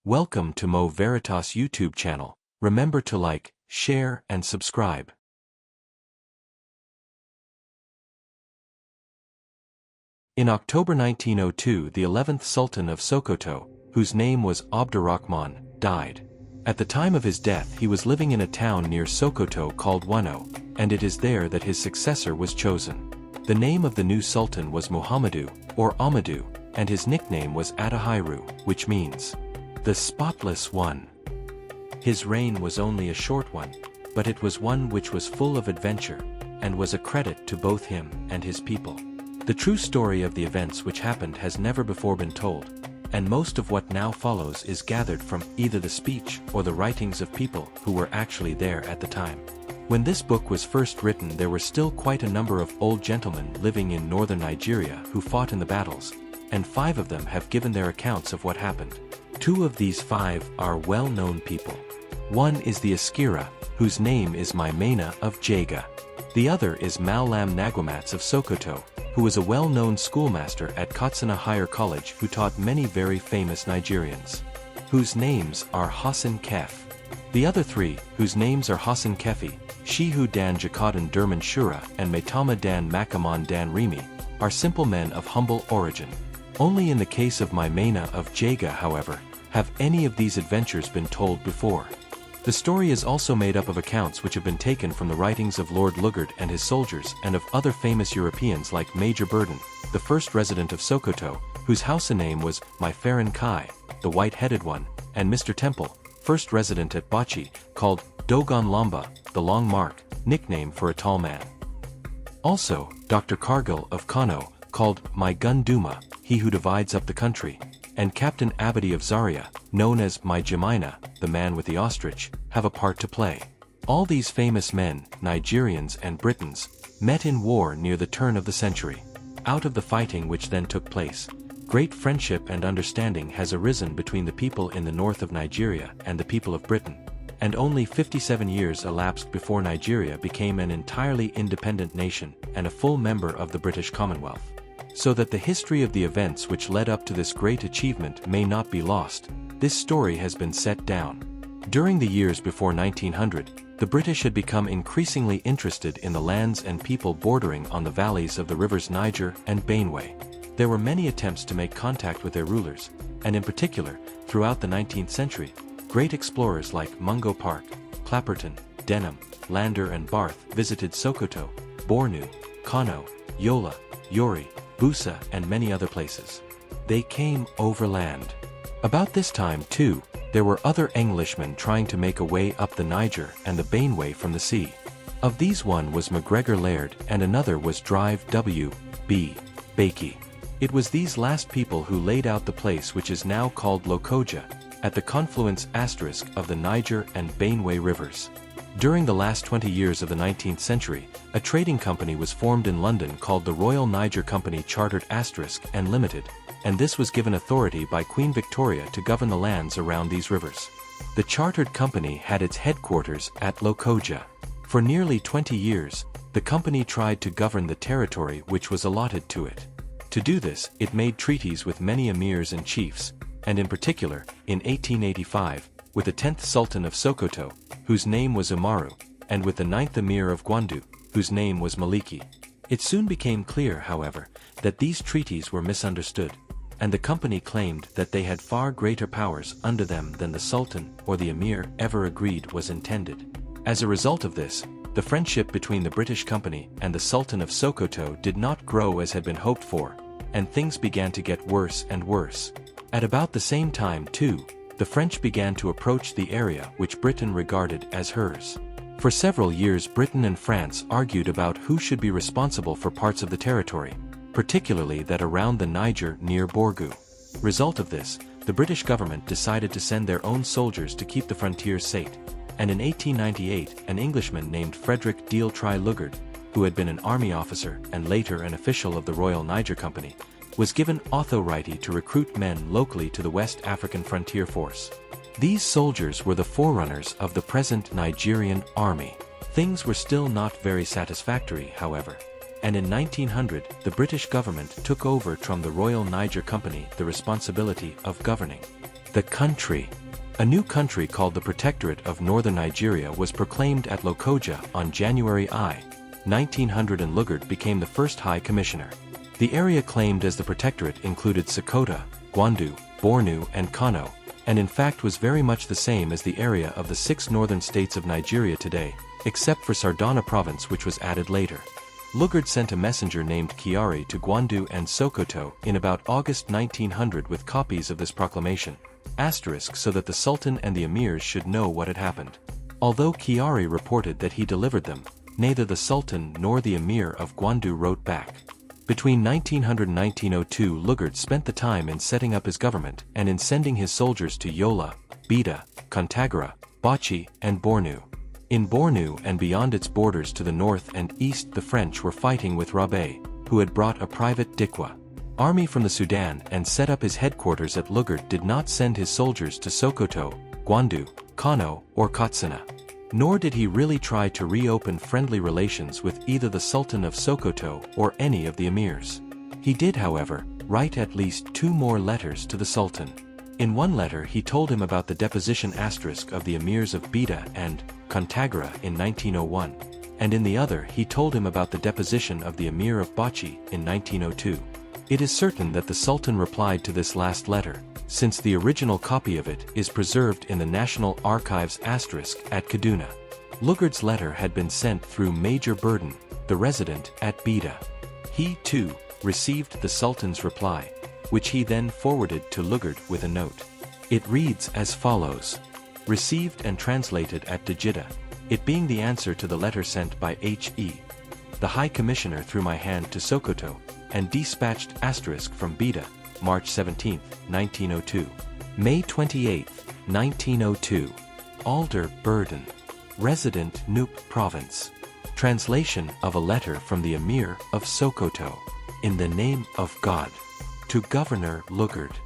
Welcome to Veritas YouTube channel. Remember to like, share and subscribe. In October 1902, the 11th Sultan of Sokoto, whose name was Abdurrahman, died. At the time of his death he was living in a town near Sokoto called Wano, and it is there that his successor was chosen. The name of the new sultan was Muhammadu, or Ahmadu, and his nickname was Attahiru, which means the Spotless One. His reign was only a short one, but it was one which was full of adventure, and was a credit to both him and his people. The true story of the events which happened has never before been told, and most of what now follows is gathered from either the speech or the writings of people who were actually there at the time. When this book was first written, there were still quite a number of old gentlemen living in northern Nigeria who fought in the battles, and 5 of them have given their accounts of what happened. 2 of these 5 are well-known people. One is the Askira, whose name is Maimena of Jega. The other is Malam Nagwamats of Sokoto, who was a well-known schoolmaster at Katsina Higher College who taught many very famous Nigerians, whose names are Hassan Kef. The other 3, whose names are Hassan Kefi, Shehu Dan Jakadan Durman Shura and Maitama Dan Makaman Dan Rimi, are simple men of humble origin. Only in the case of Maimena of Jega, however, have any of these adventures been told before. The story is also made up of accounts which have been taken from the writings of Lord Lugard and his soldiers and of other famous Europeans like Major Burden, the first resident of Sokoto, whose Hausa name was Myfarin Kai, the white-headed one, and Mr. Temple, first resident at Bachi, called Dogon Lamba, the long mark, nickname for a tall man. Also, Dr. Cargill of Kano, called My Gun Duma, he who divides up the country, and Captain Abadi of Zaria, known as My Jemina, the man with the ostrich, have a part to play. All these famous men, Nigerians and Britons, met in war near the turn of the century. Out of the fighting which then took place, great friendship and understanding has arisen between the people in the north of Nigeria and the people of Britain, and only 57 years elapsed before Nigeria became an entirely independent nation and a full member of the British Commonwealth. So that the history of the events which led up to this great achievement may not be lost, this story has been set down. During the years before 1900, the British had become increasingly interested in the lands and people bordering on the valleys of the rivers Niger and Benue. There were many attempts to make contact with their rulers, and in particular, throughout the 19th century, great explorers like Mungo Park, Clapperton, Denham, Lander and Barth visited Sokoto, Bornu, Kano, Yola, Yori, Busa and many other places. They came overland. About this time, too, there were other Englishmen trying to make a way up the Niger and the Benue from the sea. Of these one was MacGregor Laird and another was Drive W. B. Bakey. It was these last people who laid out the place which is now called Lokoja, at the confluence * of the Niger and Benue rivers. During the last 20 years of the 19th century, a trading company was formed in London called the Royal Niger Company Chartered * and Limited, and this was given authority by Queen Victoria to govern the lands around these rivers. The chartered company had its headquarters at Lokoja. For nearly 20 years, the company tried to govern the territory which was allotted to it. To do this, it made treaties with many emirs and chiefs, and in particular, in 1885, with the 10th Sultan of Sokoto, whose name was Umaru, and with the 9th Emir of Gwandu, whose name was Maliki. It soon became clear, however, that these treaties were misunderstood, and the company claimed that they had far greater powers under them than the Sultan or the Emir ever agreed was intended. As a result of this, the friendship between the British company and the Sultan of Sokoto did not grow as had been hoped for, and things began to get worse and worse. At about the same time, too, the French began to approach the area which Britain regarded as hers. For several years Britain and France argued about who should be responsible for parts of the territory, particularly that around the Niger near Borgu. Result of this, the British government decided to send their own soldiers to keep the frontiers safe, and in 1898 an Englishman named Frederick Dealtry Lugard, who had been an army officer and later an official of the Royal Niger Company, was given authority to recruit men locally to the West African Frontier Force. These soldiers were the forerunners of the present Nigerian army. Things were still not very satisfactory, however, and in 1900 the British government took over from the Royal Niger Company the responsibility of governing. The country. A new country called the Protectorate of Northern Nigeria was proclaimed at Lokoja on January 1900 and Lugard became the first High Commissioner. The area claimed as the Protectorate included Sokoto, Gwandu, Bornu and Kano, and in fact was very much the same as the area of the 6 northern states of Nigeria today, except for Sardana province which was added later. Lugard sent a messenger named Kiari to Gwandu and Sokoto in about August 1900 with copies of this proclamation, so that the Sultan and the Emirs should know what had happened. Although Kiari reported that he delivered them, neither the Sultan nor the Emir of Gwandu wrote back. Between 1900 and 1902 Lugard spent the time in setting up his government and in sending his soldiers to Yola, Bida, Kontagara, Bauchi, and Bornu. In Bornu and beyond its borders to the north and east the French were fighting with Rabe, who had brought a private Dikwa army from the Sudan and set up his headquarters at Lugard did not send his soldiers to Sokoto, Gwandu, Kano, or Katsina. Nor did he really try to reopen friendly relations with either the Sultan of Sokoto or any of the Emirs. He did, however, write at least 2 more letters to the Sultan. In one letter he told him about the deposition of the Emirs of Bida and Kontagara in 1901, and in the other he told him about the deposition of the Emir of Bauchi in 1902. It is certain that the Sultan replied to this last letter, since the original copy of it is preserved in the National Archives at Kaduna. Lugard's letter had been sent through Major Burden, the resident at Bida. He, too, received the Sultan's reply, which he then forwarded to Lugard with a note. It reads as follows. Received and translated at Djidda, it being the answer to the letter sent by H.E. the High Commissioner through my hand to Sokoto, and dispatched from Bida, March 17, 1902. May 28, 1902. Alder Burden. Resident Nup Province. Translation of a letter from the Emir of Sokoto. In the name of God. To Governor Lugard.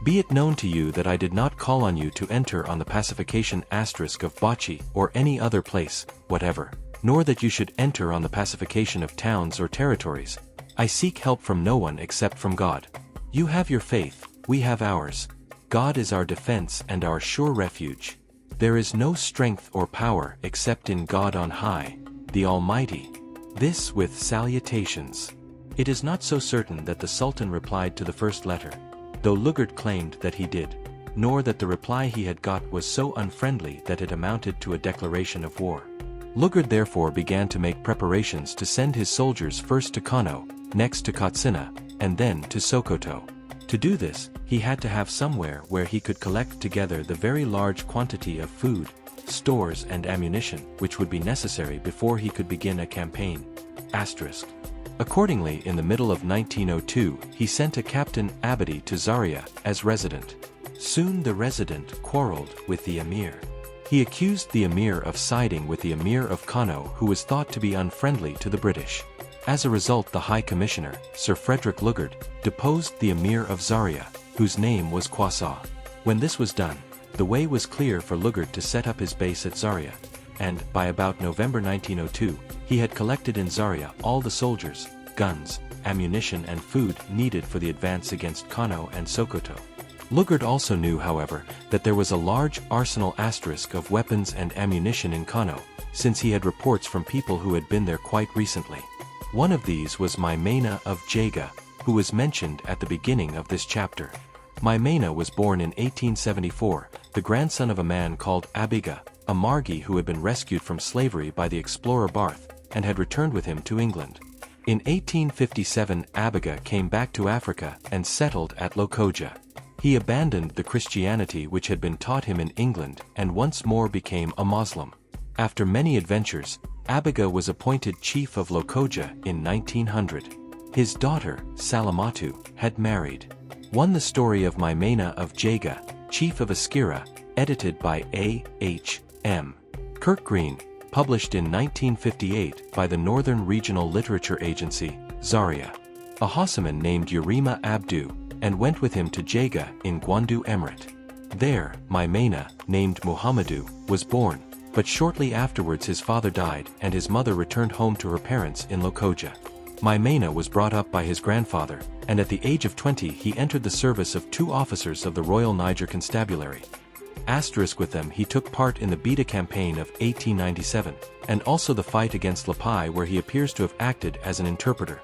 Be it known to you that I did not call on you to enter on the pacification of Bauchi or any other place, whatever, nor that you should enter on the pacification of towns or territories. I seek help from no one except from God. You have your faith, we have ours. God is our defense and our sure refuge. There is no strength or power except in God on high, the Almighty. This with salutations. It is not so certain that the Sultan replied to the first letter, though Lugard claimed that he did, nor that the reply he had got was so unfriendly that it amounted to a declaration of war. Lugard therefore began to make preparations to send his soldiers first to Kano, next to Katsina, and then to Sokoto. To do this, he had to have somewhere where he could collect together the very large quantity of food, stores and ammunition which would be necessary before he could begin a campaign. Accordingly, in the middle of 1902, he sent a Captain Abadi to Zaria as resident. Soon the resident quarreled with the Emir. He accused the Emir of siding with the Emir of Kano, who was thought to be unfriendly to the British. As a result, the High Commissioner, Sir Frederick Lugard, deposed the Emir of Zaria, whose name was Kwasa. When this was done, the way was clear for Lugard to set up his base at Zaria, and, by about November 1902, he had collected in Zaria all the soldiers, guns, ammunition and food needed for the advance against Kano and Sokoto. Lugard also knew, however, that there was a large arsenal of weapons and ammunition in Kano, since he had reports from people who had been there quite recently. One of these was Maimena of Jega, who was mentioned at the beginning of this chapter. Maimena was born in 1874, the grandson of a man called Abiga, a Margi who had been rescued from slavery by the explorer Barth, and had returned with him to England. In 1857 Abiga came back to Africa and settled at Lokoja. He abandoned the Christianity which had been taught him in England and once more became a Muslim. After many adventures, Abiga was appointed chief of Lokoja in 1900. His daughter, Salamatu, had married. The Story of Maimena of Jega, Chief of Askira, edited by A. H. M. Kirkgreen, published in 1958 by the Northern Regional Literature Agency, Zaria. A Hausaman named Urima Abdu, and went with him to Jega in Gwandu Emirate. There, Maimena, named Muhammadu, was born, but shortly afterwards his father died and his mother returned home to her parents in Lokoja. Maimena was brought up by his grandfather, and at the age of 20 he entered the service of 2 officers of the Royal Niger Constabulary. With them he took part in the Beta campaign of 1897, and also the fight against Lapai, where he appears to have acted as an interpreter.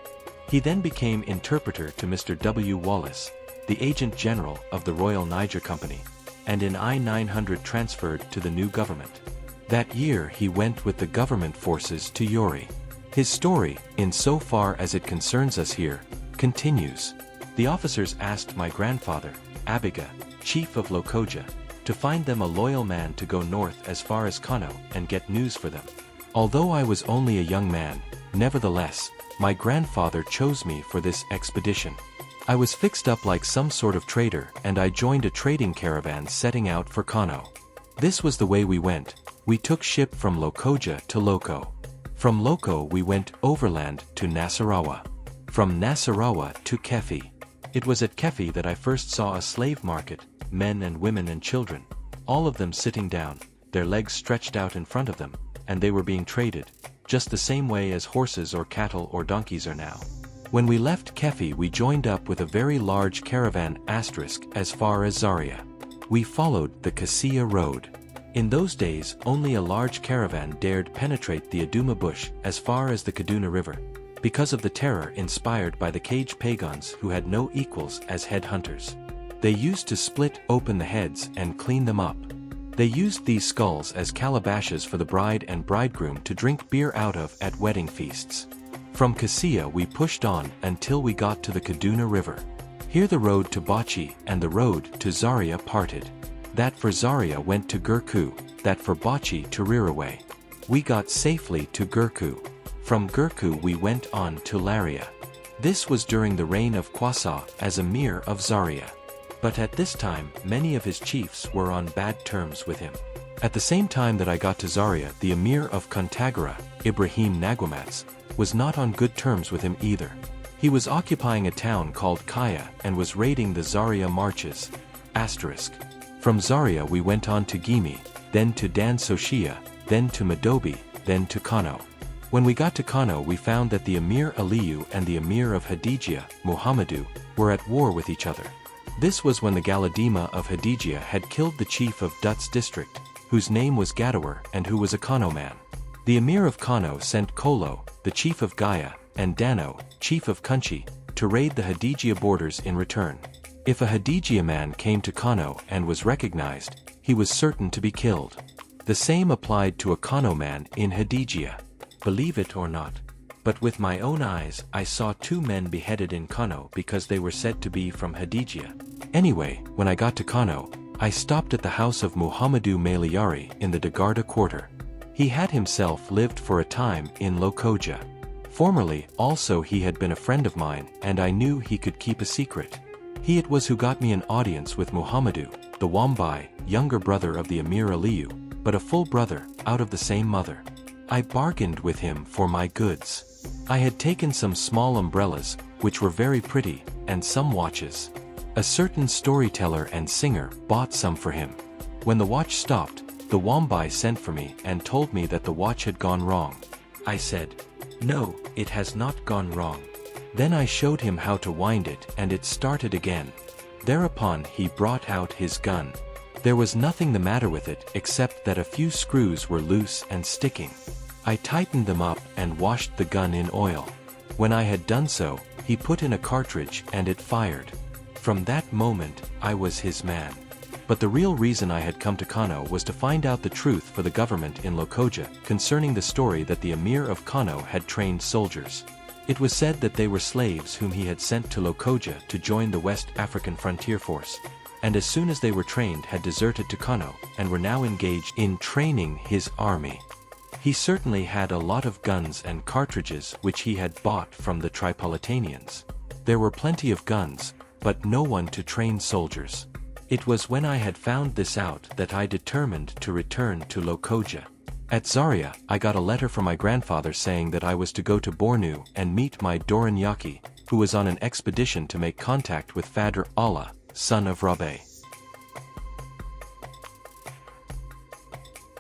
He then became interpreter to Mr. W. Wallace, the Agent General of the Royal Niger Company, and in I-900 transferred to the new government. That year he went with the government forces to Yori. His story, in so far as it concerns us here, continues. The officers asked my grandfather, Abiga, chief of Lokoja, to find them a loyal man to go north as far as Kano and get news for them. Although I was only a young man, nevertheless, my grandfather chose me for this expedition. I was fixed up like some sort of trader, and I joined a trading caravan setting out for Kano. This was the way we went. We took ship from Lokoja to Loko. From Loko we went overland to Nasarawa. From Nasarawa to Kefi. It was at Kefi that I first saw a slave market, men and women and children, all of them sitting down, their legs stretched out in front of them, and they were being traded, just the same way as horses or cattle or donkeys are now. When we left Kefi we joined up with a very large caravan as far as Zaria. We followed the Kasia road. In those days only a large caravan dared penetrate the Aduma bush as far as the Kaduna River, because of the terror inspired by the cage pagans who had no equals as head hunters. They used to split open the heads and clean them up. They used these skulls as calabashes for the bride and bridegroom to drink beer out of at wedding feasts. From Kasia we pushed on until we got to the Kaduna River. Here the road to Bachi and the road to Zaria parted. That for Zaria went to Gurku, that for Bachi to Riraway. We got safely to Gurku. From Gurku we went on to Laria. This was during the reign of Kwasa as Emir of Zaria. But at this time many of his chiefs were on bad terms with him. At the same time that I got to Zaria, the Emir of Kontagara, Ibrahim Nagwamats, was not on good terms with him either. He was occupying a town called Kaya and was raiding the Zaria marches. From Zaria we went on to Gimi, then to Dan Soshia, then to Madobi, then to Kano. When we got to Kano we found that the Emir Aliyu and the Emir of Hadijia, Muhammadu, were at war with each other. This was when the Galadima of Hadijia had killed the chief of Duts district, whose name was Gadawar and who was a Kano man. The Emir of Kano sent Kolo, the chief of Gaya, and Dano, chief of Kunchi, to raid the Hadijia borders in return. If a Hadijia man came to Kano and was recognized, he was certain to be killed. The same applied to a Kano man in Hadijia. Believe it or not, but with my own eyes I saw 2 men beheaded in Kano because they were said to be from Hadijia. Anyway, when I got to Kano, I stopped at the house of Muhammadu Malayari in the Dagarda quarter. He had himself lived for a time in Lokoja. Formerly, also he had been a friend of mine, and I knew he could keep a secret. He it was who got me an audience with Muhammadu, the Wambai, younger brother of the Emir Aliyu, but a full brother, out of the same mother. I bargained with him for my goods. I had taken some small umbrellas, which were very pretty, and some watches. A certain storyteller and singer bought some for him. When the watch stopped, the Wambai sent for me and told me that the watch had gone wrong. I said, "No, it has not gone wrong." Then I showed him how to wind it and it started again. Thereupon he brought out his gun. There was nothing the matter with it except that a few screws were loose and sticking. I tightened them up and washed the gun in oil. When I had done so, he put in a cartridge and it fired. From that moment, I was his man. But the real reason I had come to Kano was to find out the truth for the government in Lokoja concerning the story that the Emir of Kano had trained soldiers. It was said that they were slaves whom he had sent to Lokoja to join the West African Frontier Force, and as soon as they were trained had deserted to Kano and were now engaged in training his army. He certainly had a lot of guns and cartridges which he had bought from the Tripolitanians. There were plenty of guns, but no one to train soldiers. It was when I had found this out that I determined to return to Lokoja. At Zaria, I got a letter from my grandfather saying that I was to go to Bornu and meet my Doranyaki, who was on an expedition to make contact with Fadr Allah, son of Rabe.